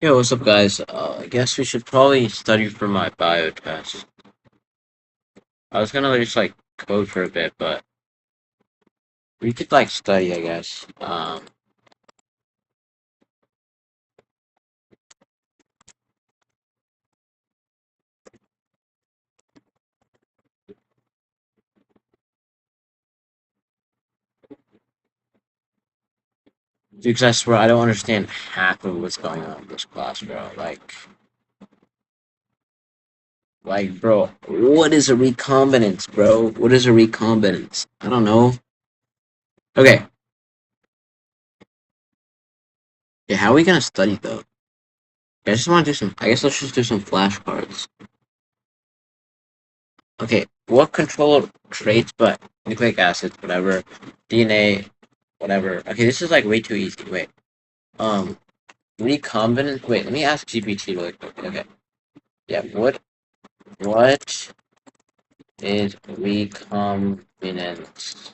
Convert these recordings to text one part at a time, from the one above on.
Yo, what's up, guys? I guess we should probably study for my bio test. I was gonna just code for a bit, but we could study, I guess. Because I swear I don't understand half of what's going on in this class, bro. Bro, what is a recombinance, bro? What is a recombinance? I don't know. Okay, yeah, how are we gonna study though? I just want to do some. I guess let's just do some flashcards. Okay, what control traits, but nucleic acids, whatever, DNA, whatever. Okay, this is way too easy. Wait. Um, recombinant. Wait, let me ask GPT really quick. Okay. Yeah. What is recombinant?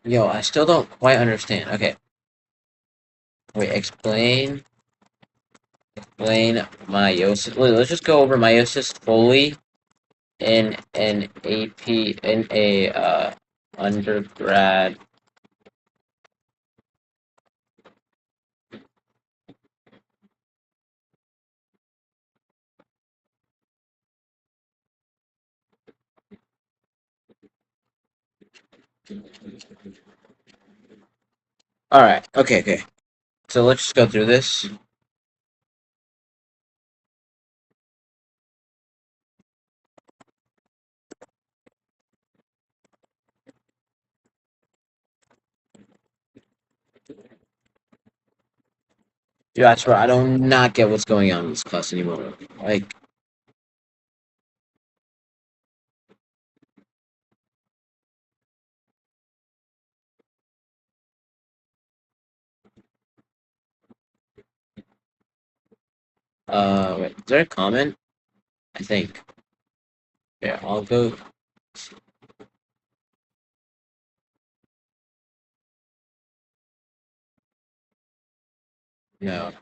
Yo, I still don't quite understand. Okay. Wait. Explain meiosis. Wait, let's just go over meiosis fully in an AP in a undergrad. All right. Okay. Okay. So let's just go through this. Dude, I swear I do not get what's going on in this class anymore. Wait, is there a comment? I think. Yeah, I'll go. No.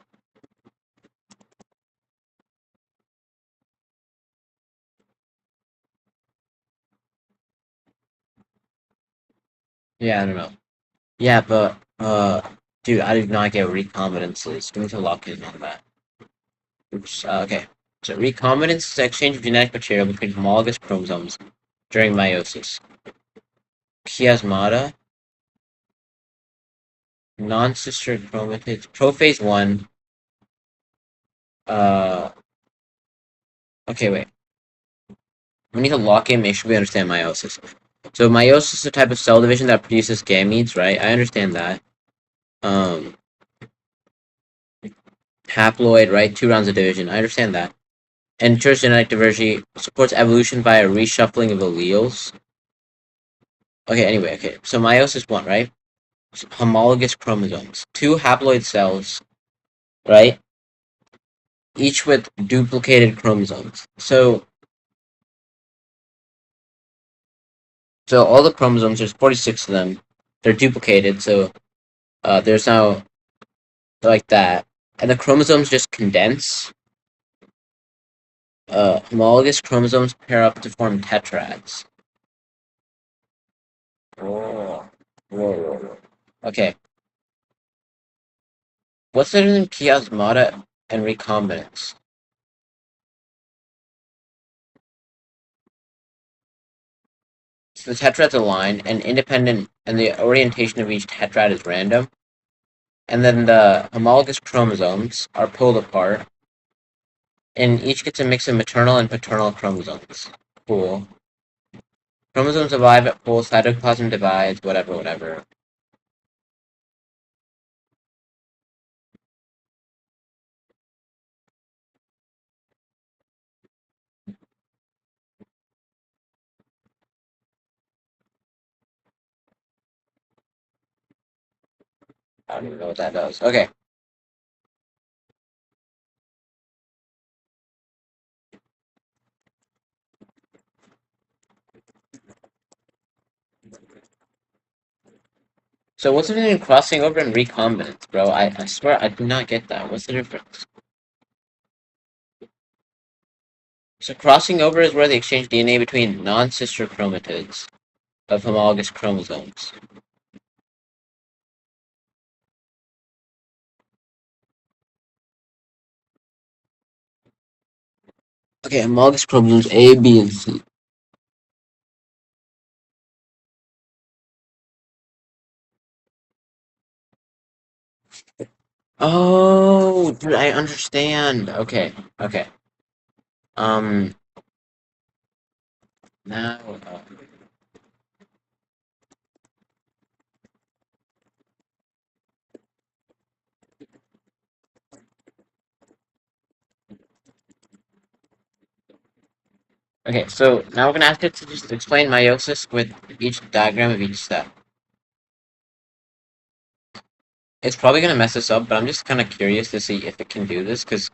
Yeah, I don't know. Yeah, but dude, I did not get recombinances. We need to lock in on that. Oops. Okay. So recombinance is the exchange of genetic material between homologous chromosomes during meiosis. Chiasmata, non-sister chromatids, prophase one. Uh, okay, wait. We need to lock in. Make sure we understand meiosis. So meiosis is a type of cell division that produces gametes, right? I understand that. Um, haploid, right? Two rounds of division. I understand that. Ensures genetic diversity, supports evolution via reshuffling of alleles. Okay, anyway, okay. So meiosis one, right? Homologous chromosomes. Two haploid cells, right? Each with duplicated chromosomes. So all the chromosomes, there's 46 of them. They're duplicated, so there's now like that. And the chromosomes just condense. Homologous chromosomes pair up to form tetrads. Whoa. Whoa. Okay. What's the difference in chiasmata and recombinants? So the tetrads align and independent, and the orientation of each tetrad is random. And then the homologous chromosomes are pulled apart, and each gets a mix of maternal and paternal chromosomes. Cool. Chromosomes divide at full, cytoplasm divides, whatever, whatever. I don't even know what that does. Okay. So what's the difference between crossing over and recombinance, bro? I swear I do not get that. What's the difference? So crossing over is where they exchange DNA between non-sister chromatids of homologous chromosomes. Okay, homologous chromosomes A, B, and C. Oh, dude, I understand. Okay, okay. Um, now, okay, so now we're gonna ask it to just explain meiosis with each diagram of each step. It's probably gonna mess us up, but I'm just kind of curious to see if it can do this, because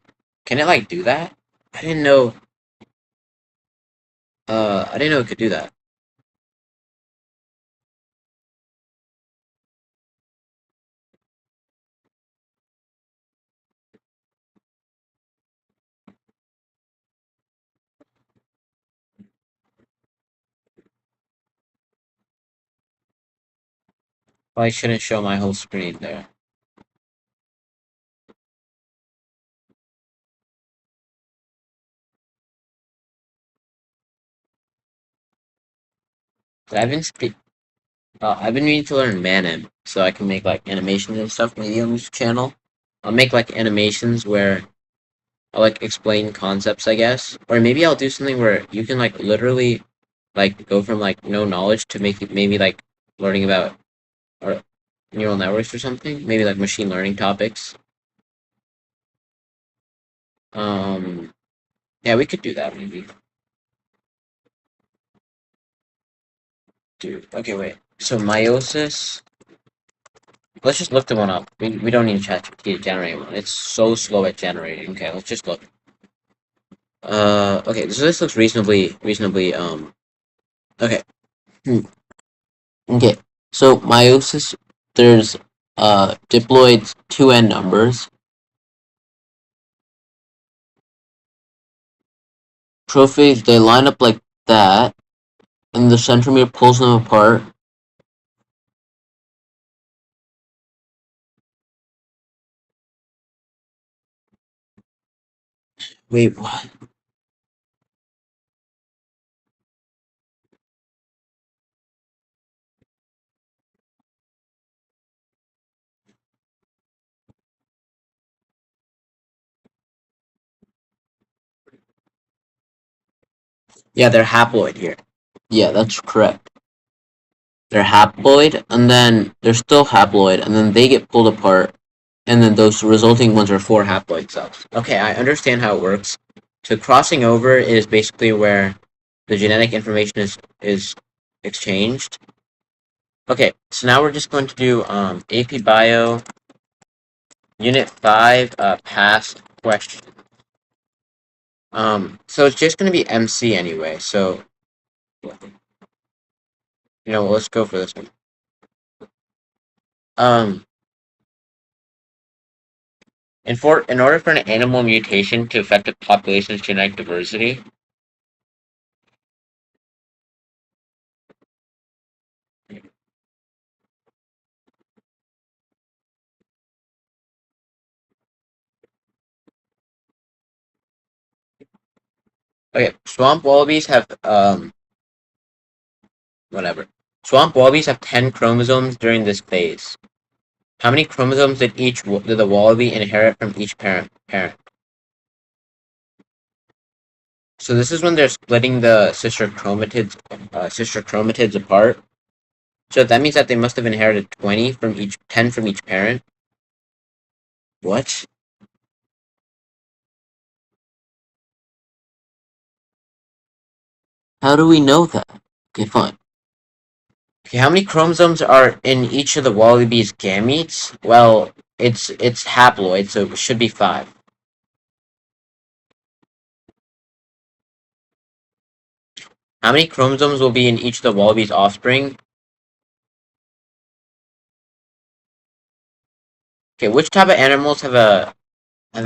can it, like, do that? I didn't know, I didn't know it could do that. Probably shouldn't show my whole screen there. But I've been meaning to learn Manim, so I can make, like, animations and stuff maybe on this channel. I'll make, like, animations where I'll, like, explain concepts, I guess. Or maybe I'll do something where you can, like, literally, like, go from, like, no knowledge to maybe, like, learning about or neural networks or something. Maybe, like, machine learning topics. Um, yeah, we could do that, maybe. Dude, okay, wait. So, meiosis... Let's just look the one up. We don't need ChatGPT to generate one. It's so slow at generating. Okay, let's just look. Okay, so this looks reasonably, okay. Hmm. Okay, so meiosis, there's, diploids, two n numbers. Prophase, they line up like that, and the centromere pulls them apart. Wait, what? Yeah, they're haploid here. Yeah, that's correct. They're haploid, and then they're still haploid, and then they get pulled apart, and then those resulting ones are four haploid cells. Okay, I understand how it works. So crossing over is basically where the genetic information is exchanged. Okay, so now we're just going to do AP Bio Unit 5 past question. So it's just going to be MC anyway, so let's go for this one. Um, in order for an animal mutation to affect a population's genetic diversity, okay, swamp wallabies have whatever. Swamp wallabies have 10 chromosomes during this phase. How many chromosomes did the wallaby inherit from each parent? So this is when they're splitting the sister chromatids apart. So that means that they must have inherited 10 from each parent. What? How do we know that? Okay, fine. Okay, how many chromosomes are in each of the wallaby's gametes? Well, it's haploid, so it should be 5. How many chromosomes will be in each of the wallaby's offspring? Okay, which type of animals have a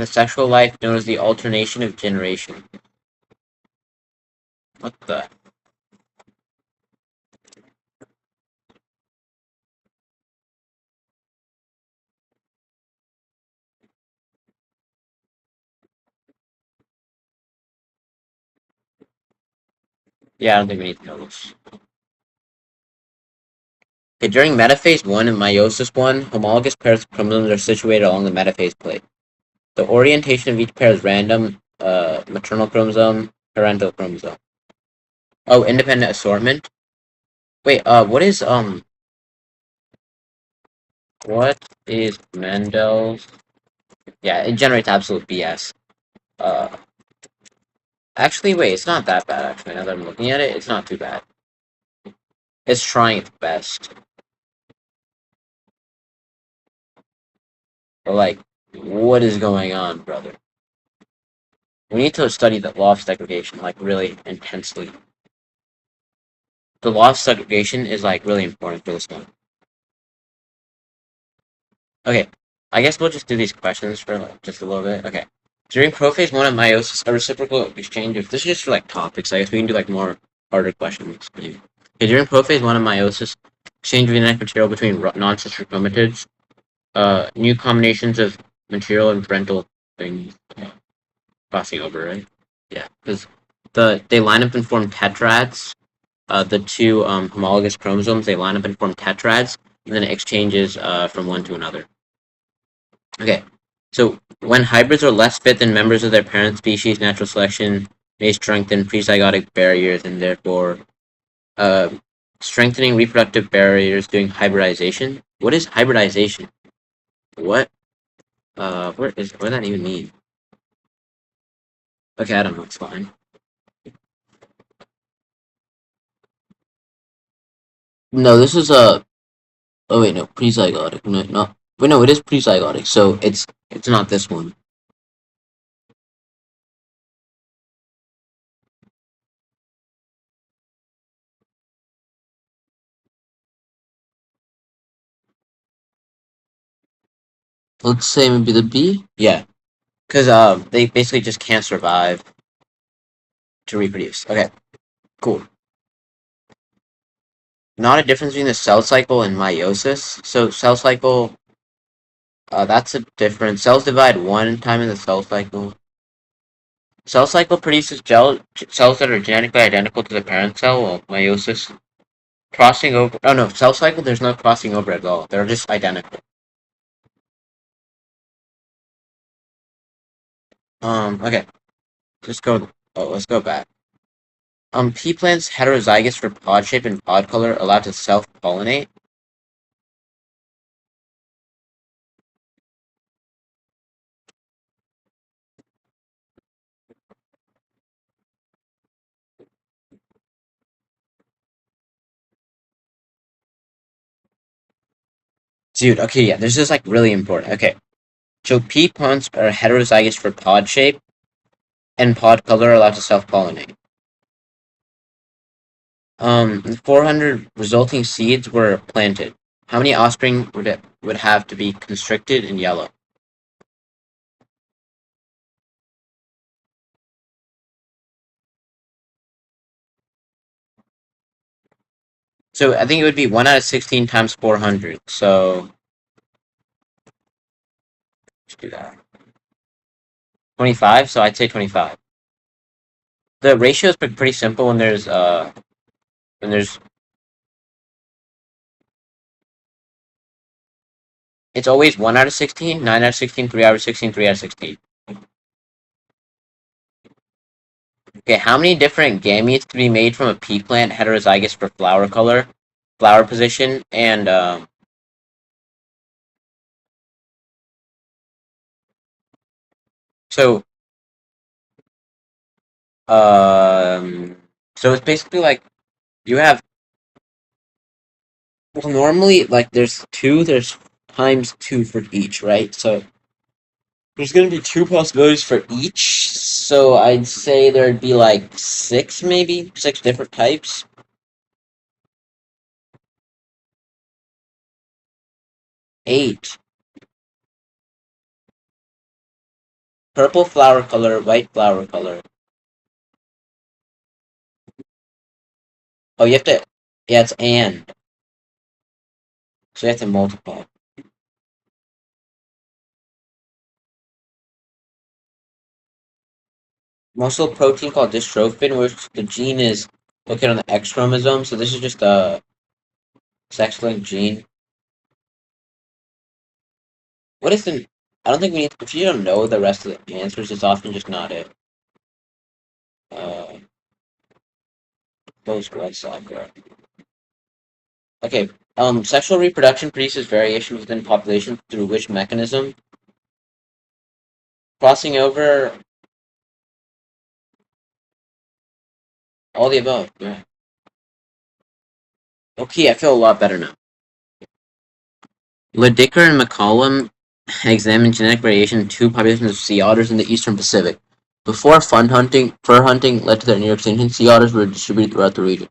sexual life known as the alternation of generation? What the? Yeah, I don't think we need to know this. Okay, during metaphase 1 and meiosis 1, homologous pairs of chromosomes are situated along the metaphase plate. The orientation of each pair is random, maternal chromosome, parental chromosome. Oh, independent assortment? Wait, what is Mendel's? Yeah, it generates absolute BS. Uh, actually, wait, it's not that bad, actually, now that I'm looking at it, it's not too bad. It's trying its best. But, like, what is going on, brother? We need to study the law of segregation, like, really intensely. The law of segregation is, like, really important for this one. Okay, I guess we'll just do these questions for, like, just a little bit. Okay. During prophase 1 of meiosis, a reciprocal exchange of... This is just for, like, topics. I guess we can do, like, more harder questions, maybe. Okay, during prophase 1 of meiosis, exchange of genetic material between non-sister chromatids, new combinations of material and parental things crossing over, right? Yeah, because they line up and form tetrads. The two homologous chromosomes, they line up and form tetrads, and then it exchanges from one to another. Okay, so when hybrids are less fit than members of their parent species, natural selection may strengthen prezygotic barriers and therefore uh, strengthening reproductive barriers during hybridization. What is hybridization? What? What does that even mean? Okay, I don't know. It's fine. No, this is a. Oh wait, no, prezygotic. No, no. Wait, no, it is prezygotic. So it's not this one. Let's say maybe the B. Yeah, because they basically just can't survive to reproduce. Okay, cool. Not a difference between the cell cycle and meiosis. So cell cycle, that's a difference. Cells divide one time in the cell cycle. Cell cycle produces cells that are genetically identical to the parent cell, while meiosis crossing over. Oh no, cell cycle. There's no crossing over at all. They're just identical. Okay. Just go. Oh, let's go back. Pea plants heterozygous for pod shape and pod color, allowed to self-pollinate. Dude, okay, yeah, this is like really important. Okay, so pea plants are heterozygous for pod shape and pod color, allowed to self-pollinate. 400 resulting seeds were planted. How many offspring would have to be constricted in yellow? So I think it would be 1 out of 16 times 400. So let's do that. 25. So I'd say 25. The ratio is pretty simple when there's it's always 1 out of 16, 9 out of 16, 3 out of 16, 3 out of 16. Okay, how many different gametes to be made from a pea plant heterozygous for flower color, flower position, and so um so it's basically like you have well normally like there's times two for each, right? So there's gonna be two possibilities for each. So I'd say there'd be like six, maybe six different types. Eight. Purple flower color, white flower color. Oh, you have to. Yeah, it's and. So you have to multiply. Muscle protein called dystrophin, which the gene is located on the X chromosome. So this is just a sex-linked gene. What is the? I don't think we need. If you don't know the rest of the answers, it's often just not it. Uh, post-blood soccer. Okay. Sexual reproduction produces variation within populations through which mechanism? Crossing over, all the above. Yeah. Okay, I feel a lot better now. Lydekker and McCollum examined genetic variation in two populations of sea otters in the eastern Pacific. Before fur hunting led to their near extinction, sea otters were distributed throughout the region.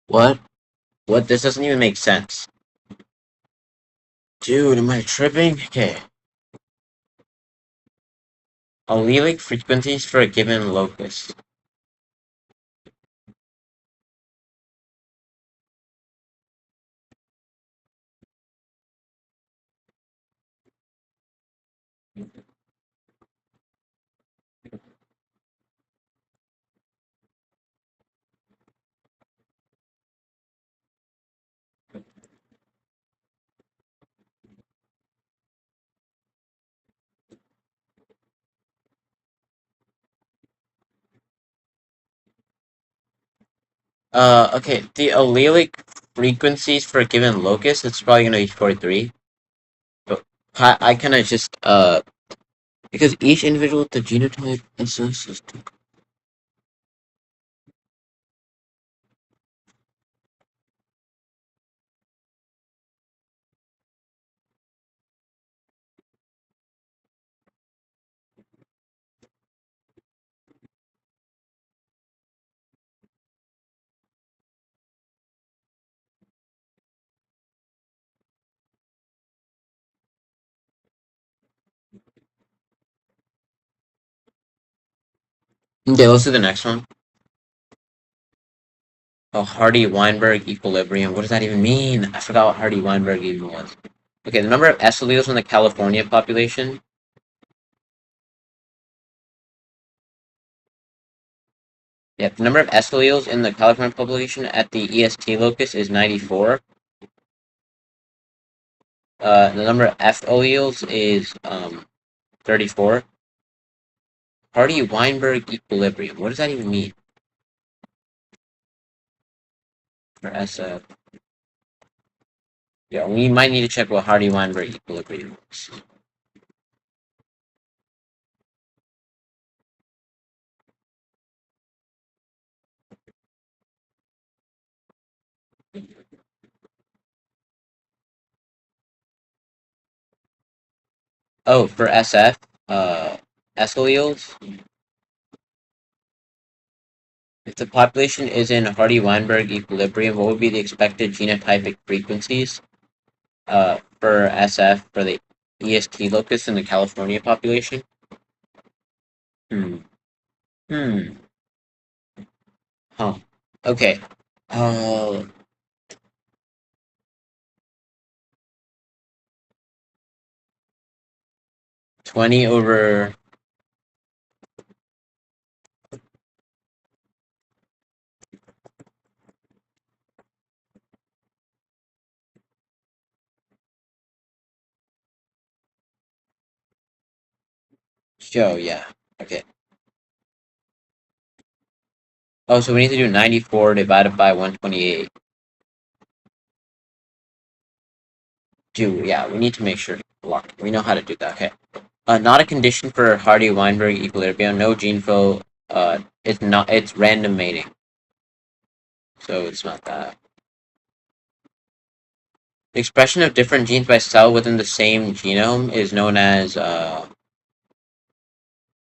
What? What? This doesn't even make sense. Dude, am I tripping? Okay. Allelic frequencies for a given locus. Okay, the allelic frequencies for a given locus, it's probably gonna be 43. But I kind of just, because each individual with the genotype associates to. Okay, let's do the next one. Oh, Hardy-Weinberg equilibrium. What does that even mean? I forgot what Hardy-Weinberg even was. Okay, the number of S alleles in the California population. Yeah, the number of S alleles in the California population at the EST locus is 94. The number of F alleles is 34. Hardy-Weinberg equilibrium. What does that even mean for SF? Yeah, we might need to check what Hardy-Weinberg equilibrium is. Oh, for SF, S alleles. If the population is in Hardy-Weinberg equilibrium, what would be the expected genotypic frequencies for SF for the EST locus in the California population? Hmm. Hmm. Huh. Okay. Uh, 20 over. Yo, yeah. Okay. Oh, so we need to do 94 divided by 128. Yeah, we need to make sure we know how to do that. Okay. Not a condition for Hardy-Weinberg equilibrium. No gene flow. It's not. It's random mating. So it's not that. The expression of different genes by cell within the same genome is known as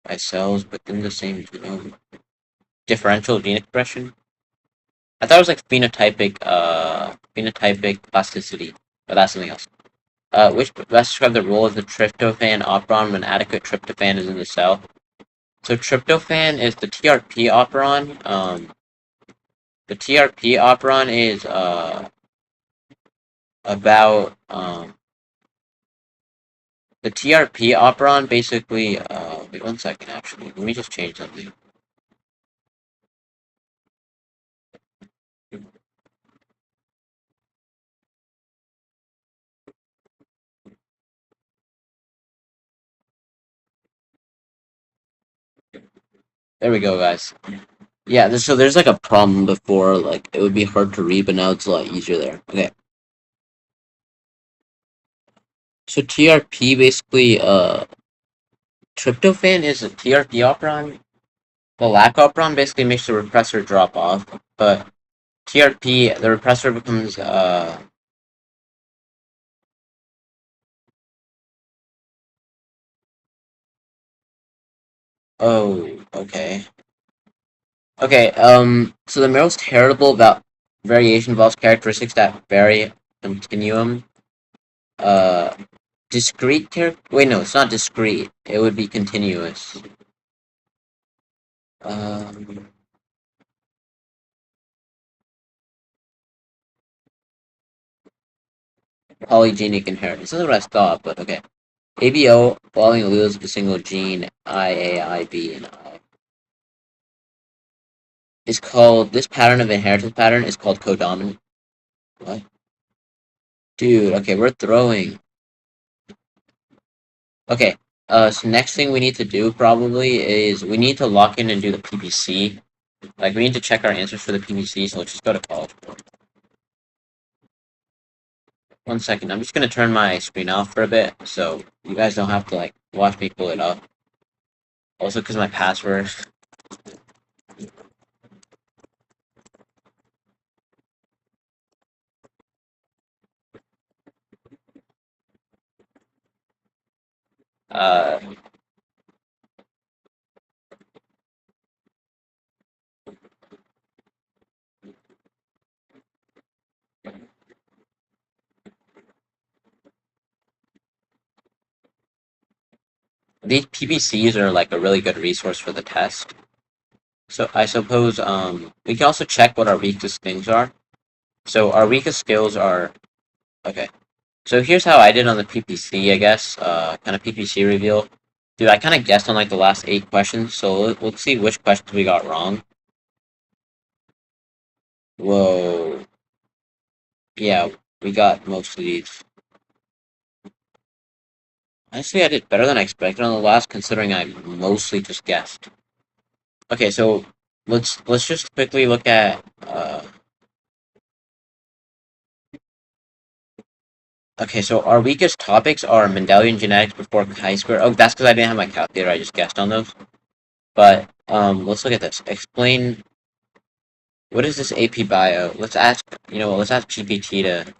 by cells within the same genome. Differential gene expression. I thought it was like phenotypic plasticity, but that's something else. Which best describe the role of the tryptophan operon when adequate tryptophan is in the cell. So tryptophan is the TRP operon. The TRP operon is about the TRP operon basically. Wait 1 second. Actually, let me just change something. There we go, guys. Yeah, so there's like a problem before, like it would be hard to read, but now it's a lot easier there. Okay. So TRP basically, tryptophan is a TRP operon. The lac operon basically makes the repressor drop off, but TRP, the repressor becomes, oh, okay. Okay, so the most heritable about variation involves characteristics that vary continuum. Uh, wait, no, it's not discrete. It would be continuous. Um, Polygenic inheritance. That's what I thought, but okay. ABO, following alleles of a single gene, IA, IB, and I, is called, this pattern of inheritance pattern is called codominant. What? Dude, okay, we're throwing. Okay, so next thing we need to do probably is we need to lock in and do the PPC. Like, we need to check our answers for the PPC, so let's just go to college. 1 second, I'm just gonna turn my screen off for a bit, so you guys don't have to, like, watch me pull it up. Also, because my password. Uh, these PPCs are, like, a really good resource for the test. So I suppose we can also check what our weakest things are. So our weakest skills are okay. So here's how I did on the PPC, I guess. Kind of PPC reveal. Dude, I kind of guessed on like the last 8 questions. So let's see which questions we got wrong. Whoa. Yeah, we got most of these. Honestly, I did better than I expected on the last, considering I mostly just guessed. Okay, so let's just quickly look at okay, so our weakest topics are Mendelian genetics before chi-square. Oh, that's because I didn't have my calculator. I just guessed on those. But let's look at this. Explain what is this AP Bio. Let's ask. You know what? Let's ask GPT to.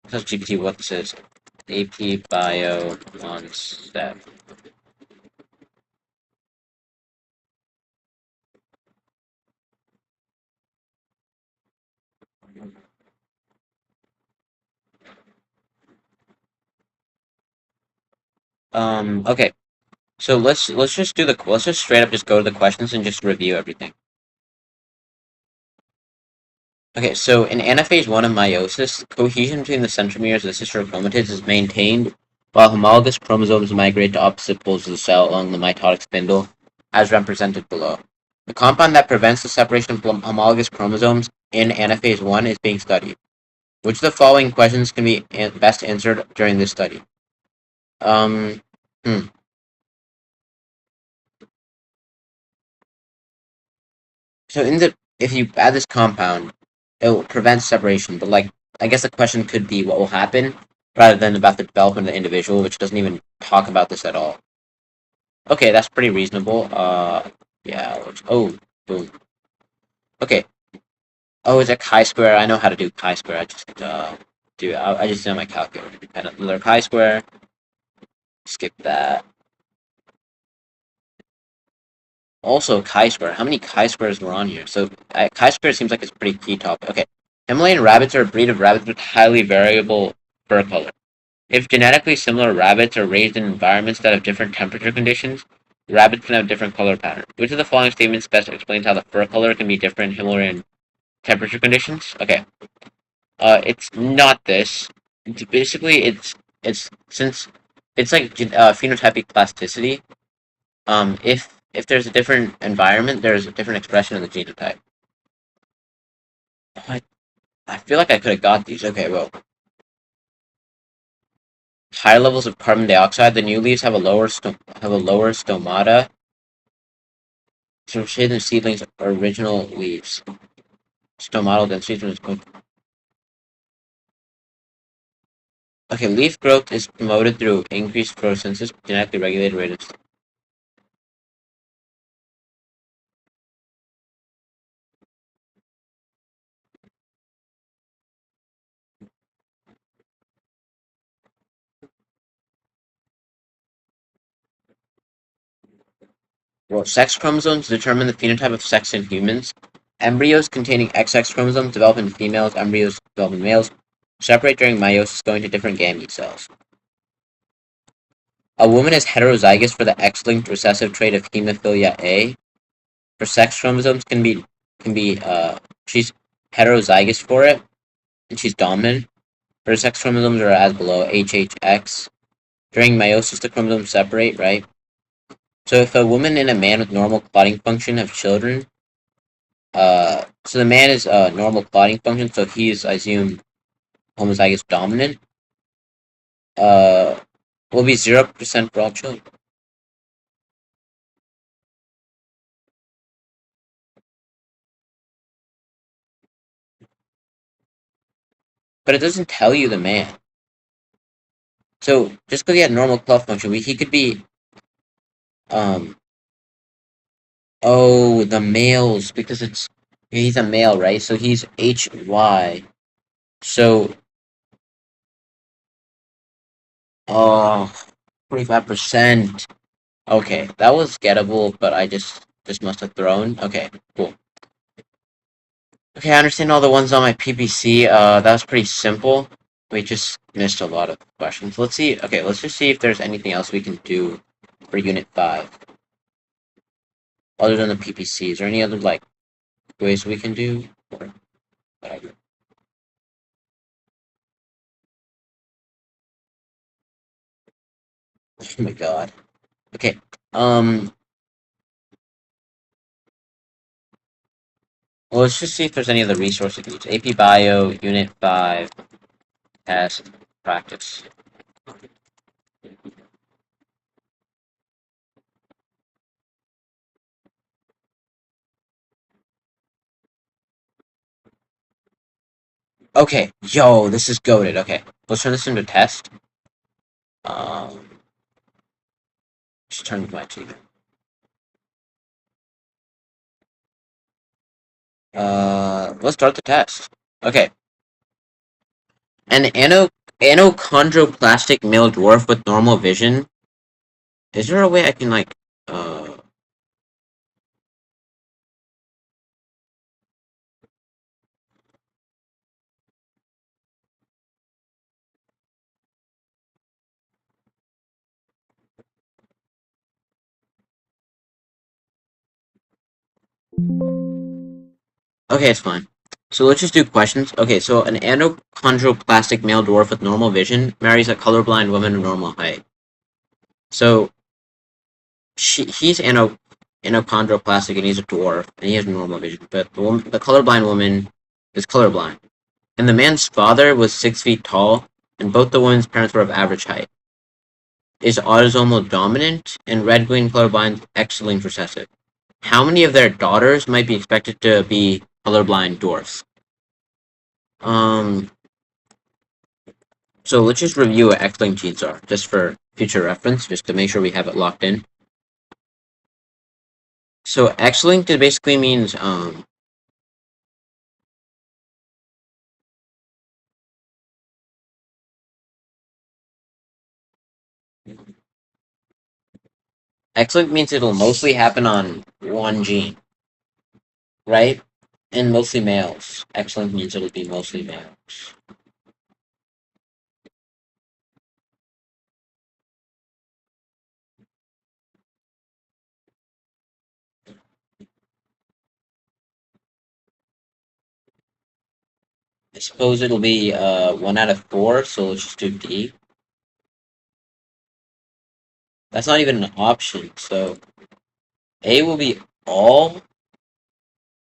Let's ask GPT what this is. AP Bio on step. Okay. So let's just do the let's just straight up just go to the questions and just review everything. Okay, so in anaphase 1 of meiosis, cohesion between the centromeres of the sister chromatids is maintained while homologous chromosomes migrate to opposite poles of the cell along the mitotic spindle, as represented below. The compound that prevents the separation of homologous chromosomes in anaphase 1 is being studied. Which of the following questions can be best answered during this study? Hmm. So if you add this compound, it will prevent separation. But like, I guess the question could be what will happen rather than about the development of the individual, which doesn't even talk about this at all. Okay, that's pretty reasonable. Yeah. Oh, boom. Okay. Oh, it's a chi-square. I know how to do chi-square. I just I just did on my calculator. Another chi-square. Skip that. Also, chi-square. How many chi-squares were on here? So, chi-square seems like it's a pretty key topic. Okay. Himalayan rabbits are a breed of rabbits with highly variable fur color. If genetically similar rabbits are raised in environments that have different temperature conditions, rabbits can have different color patterns. Which of the following statements best explains how the fur color can be different in Himalayan temperature conditions? Okay. It's not this. Basically, it's since it's like phenotypic plasticity. If there's a different environment, there's a different expression of the genotype. I, I feel like I could have got these. Okay, well, higher levels of carbon dioxide. The new leaves have a lower stomata. Some shade and seedlings are original leaves. Stomatal density is good. Okay, leaf growth is promoted through increased photosynthesis, genetically regulated rate of. Well, sex chromosomes determine the phenotype of sex in humans. Embryos containing XX chromosomes develop in females, embryos develop in males, separate during meiosis going to different gamete cells. A woman is heterozygous for the X-linked recessive trait of hemophilia A. Her sex chromosomes she's heterozygous for it, and she's dominant. Her sex chromosomes are as below, HHX. During meiosis, the chromosomes separate, right? So if a woman and a man with normal clotting function have children, so the man is normal clotting function, so he's, I assume, homozygous dominant. Will be 0% for all children. But it doesn't tell you the man. So just because he had normal clot function, he could be, um, oh, the males, because he's a male, right? So he's HY. So, oh, 45%. Okay, that was gettable, but I just must have thrown. Okay, cool. Okay, I understand all the ones on my PPC. That was pretty simple. We just missed a lot of questions. Let's see. Okay, let's just see if there's anything else we can do for Unit 5. Other than the PPC. Is there any other, like, ways we can do? Or whatever. Oh my god. Okay. Well, let's just see if there's any other resources we can use. AP Bio, Unit 5, test, practice. Okay, yo, this is goated. Okay, let's turn this into a test. Just turn my TV. Let's start the test. Okay. An anochondroplastic male dwarf with normal vision. Is there a way I can, like, okay, it's fine. So let's just do questions. Okay, so an anochondroplastic male dwarf with normal vision marries a colorblind woman of normal height. So he's anochondroplastic and he's a dwarf and he has normal vision, but the colorblind woman is colorblind. And the man's father was 6 feet tall, and both the woman's parents were of average height. Is autosomal dominant and red-green colorblind X-linked recessive. How many of their daughters might be expected to be colorblind dwarfs? Um, so let's just review what X-linked genes are, just for future reference, just to make sure we have it locked in. So X-linked, it basically means X-linked means it'll mostly happen on one gene, right? And mostly males. X-linked means it'll be mostly males. I suppose it'll be 1 out of 4, so let's just do D. That's not even an option, so A will be all.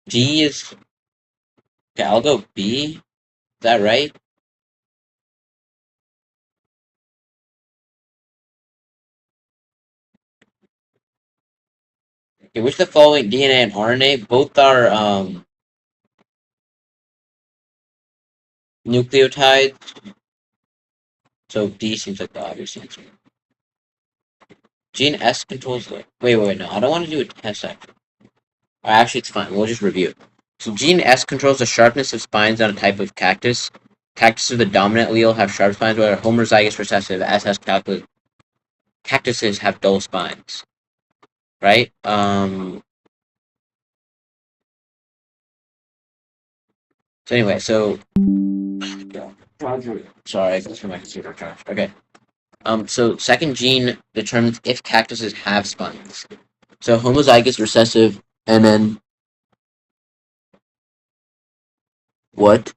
D is... Okay, I'll go B. Is that right? Okay, which of the following DNA and RNA both are nucleotides? So D seems like the obvious answer. Gene S controls the... Wait, no. I don't want to do a test, actually. Actually, it's fine. We'll just review it. So gene S controls the sharpness of spines on a type of cactus. Cactuses with the dominant allele have sharp spines, where homozygous recessive SS cactuses have dull spines. Right? So anyway, so... Sorry, I can my computer charge. Okay. So second gene determines if cactuses have spines. So homozygous recessive, and then what?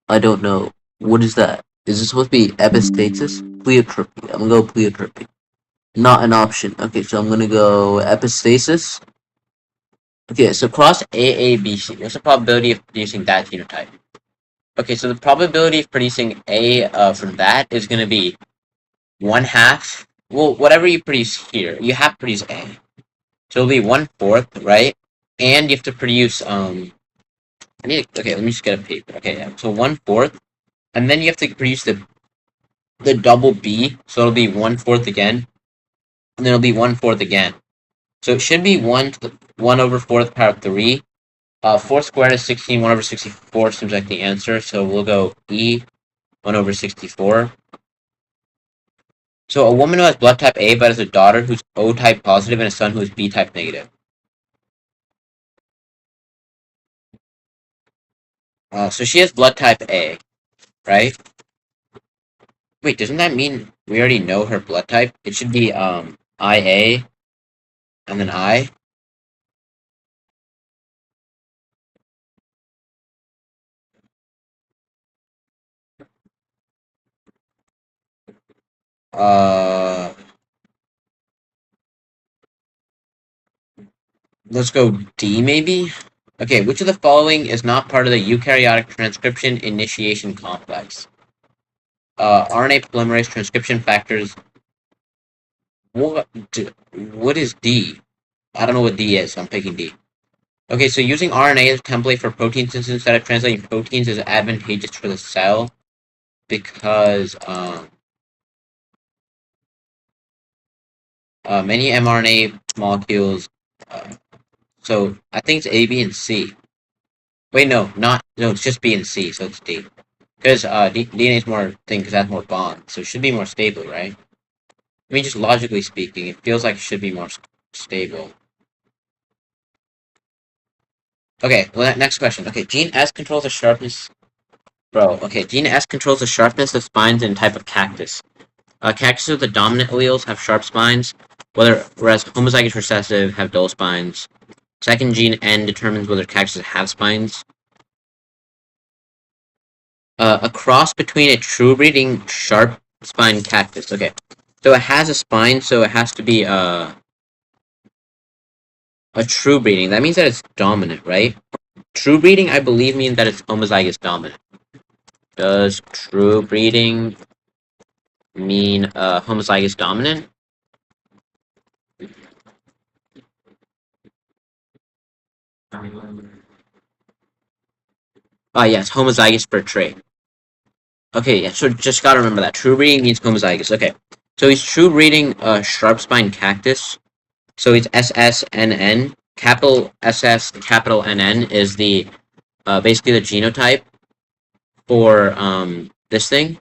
I don't know. What is that? Is this supposed to be epistasis? Pleiotropy. I'm gonna go pleiotropy. Not an option. Okay, so I'm gonna go epistasis. Okay, so cross AABC. What's the probability of producing that genotype? Okay, so the probability of producing A from that is gonna be 1/2. Well, whatever you produce here, you have to produce A. So it'll be 1/4, right? And you have to produce okay, let me just get a paper. Okay, yeah. So 1/4. And then you have to produce the double B, so it'll be 1/4 again. And then it'll be 1/4 again. So it should be 1 over 4th power 3. 4 squared is 16, 1 over 64 seems like the answer, so we'll go E, 1 over 64. So a woman who has blood type A but has a daughter who's O type positive and a son who is B type negative. So she has blood type A, right? Wait, doesn't that mean we already know her blood type? It should be IA and then I. Uh, let's go D maybe. Okay, which of the following is not part of the eukaryotic transcription initiation complex? RNA polymerase transcription factors. What is D? I don't know what D is, so I'm picking D. Okay, so using RNA as a template for protein synthesis instead of translating proteins is advantageous for the cell because many mRNA molecules. So I think it's A, B, and C. Wait, no, it's just B and C, so it's D. Because DNA is more thing because it has more bonds, so it should be more stable, right? I mean, just logically speaking, it feels like it should be more stable. Okay, well, next question. Okay, gene S controls the sharpness. Bro, okay, gene S controls the sharpness of spines in a type of cactus. Cactuses with the dominant alleles have sharp spines, whereas homozygous recessive have dull spines. Second gene N determines whether cactuses have spines. A cross between a true breeding sharp spine cactus. Okay, so it has a spine, so it has to be a true breeding. That means that it's dominant, right? True breeding, I believe, means that it's homozygous dominant. Does true breeding mean homozygous dominant? Yeah, it's homozygous for trait. Okay, yeah, so just gotta remember that. True breeding means homozygous. Okay. So he's true breeding a sharp spine cactus. So he's SSNN. Capital SS, capital NN is the basically the genotype for this thing.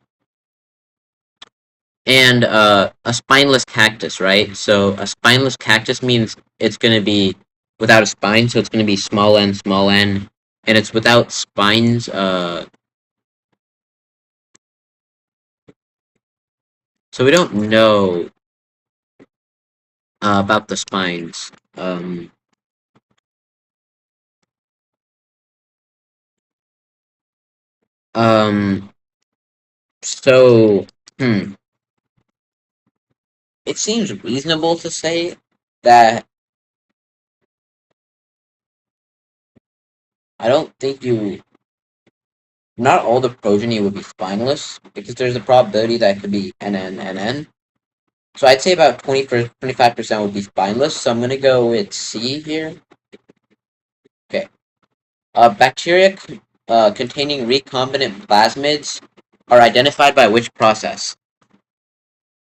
And a spineless cactus, right? So a spineless cactus means it's gonna be without a spine, so it's gonna be small n, and it's without spines, so we don't know about the spines. Um, so, it seems reasonable to say that I don't think not all the progeny would be spineless, because there's a probability that it could be NN. So I'd say about 25% would be spineless, so I'm going to go with C here. Okay. Bacteria containing recombinant plasmids are identified by which process?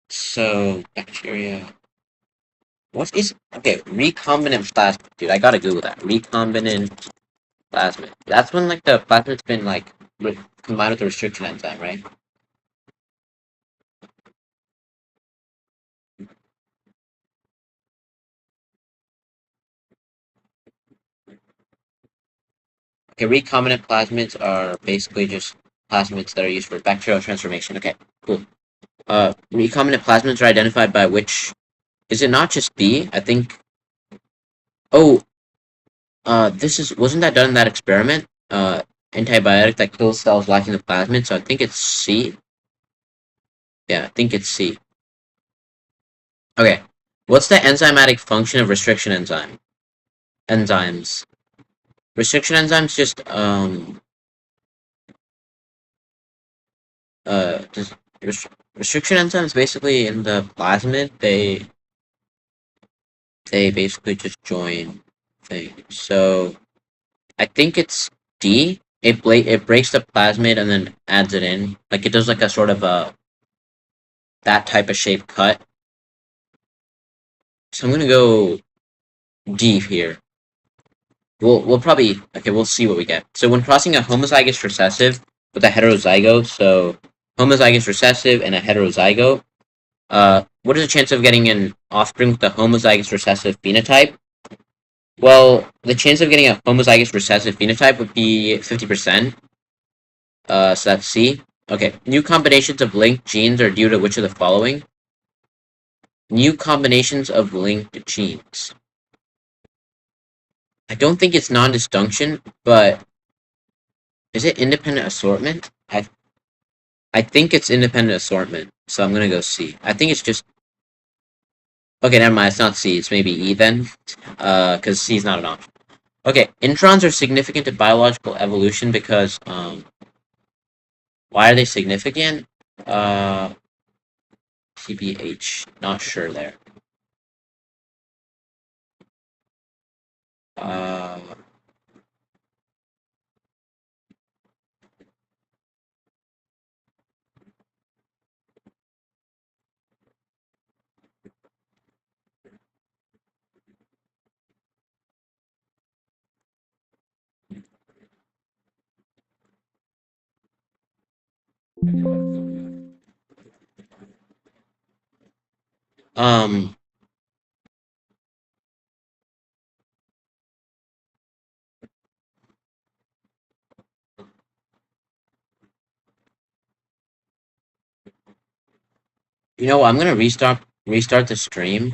So, bacteria. What is. Okay, recombinant plasmid. Dude, I gotta Google that. Recombinant plasmid. That's when, like, the plasmid's been, like, combined with the restriction enzyme, right? Okay, recombinant plasmids are basically just plasmids that are used for bacterial transformation. Okay, cool. Recombinant plasmids are identified by which. Is it not just B? I think. Oh, wasn't that done in that experiment? Antibiotic that kills cells lacking the plasmid. So I think it's C. Yeah, I think it's C. Okay, what's the enzymatic function of restriction enzymes? Restriction enzymes just just restriction enzymes basically in the plasmid they basically just join things. So I think it's D. It breaks the plasmid and then adds it in. Like it does like a sort of a that type of shape cut. So I'm gonna go D here. We'll probably okay. We'll see what we get. So when crossing a homozygous recessive with a heterozygote, so homozygous recessive and a heterozygote, what is the chance of getting an offspring with a homozygous recessive phenotype? Well, the chance of getting a homozygous recessive phenotype would be 50%. So that's C. Okay. New combinations of linked genes are due to which of the following? New combinations of linked genes. I don't think it's non-disjunction, but is it independent assortment? I think it's independent assortment, so I'm gonna go C. I think it's just okay. Never mind. It's not C. It's maybe E then, because C is not an option. Okay, introns are significant to biological evolution because why are they significant? TBH, not sure there. Uh, um, you know, I'm gonna restart the stream